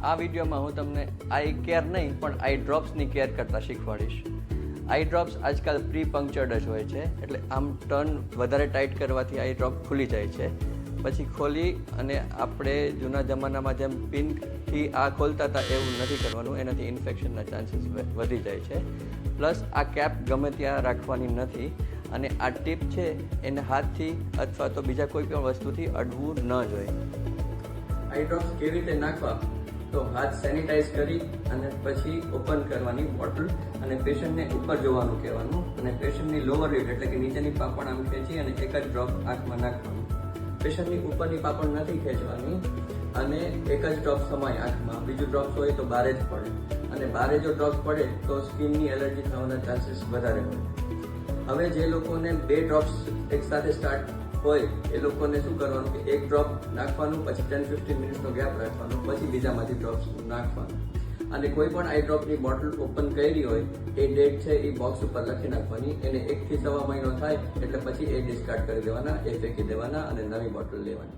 આ વિડીયોમાં હું તમને આઈ કેર નહીં પણ આઈ ડ્રોપ્સની કેર કરતાં શીખવાડીશ. આઈ ડ્રોપ્સ આજકાલ પ્રી પંક્ચર્ડ જ હોય છે, એટલે આમ ટર્ન વધારે ટાઈટ કરવાથી આઈ ડ્રોપ ખુલી જાય છે. પછી ખોલી અને આપણે જૂના જમાનામાં જેમ પિનથી આ ખોલતા હતા એવું નથી કરવાનું, એનાથી ઇન્ફેક્શનના ચાન્સીસ વધી જાય છે. પ્લસ આ કેપ ગમે ત્યાં રાખવાની નથી અને આ ટીપ છે એને હાથથી અથવા તો બીજા કોઈ પણ વસ્તુથી અડવું ન જોઈએ. આઈ ડ્રોપ્સ કેવી રીતે નાખવા? તો હાથ સેનિટાઈઝ કરી અને પછી ઓપન કરવાની બોટલ અને પેશન્ટને ઉપર જોવાનું કહેવાનું અને પેશન્ટની લોવર લિડ એટલે કે નીચેની પાપણ આમ ખેંચી અને એક જ ડ્રોપ આંખમાં નાખવાનું. પેશન્ટની ઉપરની પાપણ નથી ખેંચવાની અને એક જ ડ્રોપ સમાય આંખમાં, બીજું ડ્રોપ્સ હોય તો બારે જ પડે અને બારે જો ડ્રોપ્સ પડે તો સ્કિનની એલર્જી થવાના ચાન્સીસ વધારે હોય. હવે જે લોકોને 2 ડ્રોપ્સ એક સાથે સ્ટાર્ટ હોય એ લોકોને શું કરવાનું કે એક ડ્રોપ નાખવાનું, પછી 10-15 મિનિટનો ગેપ રાખવાનો, પછી બીજામાંથી ડ્રોપ્સ નાખવાનું. અને કોઈ પણ આઈ ડ્રોપની બોટલ ઓપન કરી હોય એ ડેટ છે એ બોક્સ ઉપર લખી નાખવાની. એને 1 થી 1.25 મહિનો થાય એટલે પછી એ ડિસ્કાર્ડ કરી દેવાના, એ ફેંકી દેવાના અને નવી બોટલ લેવાની.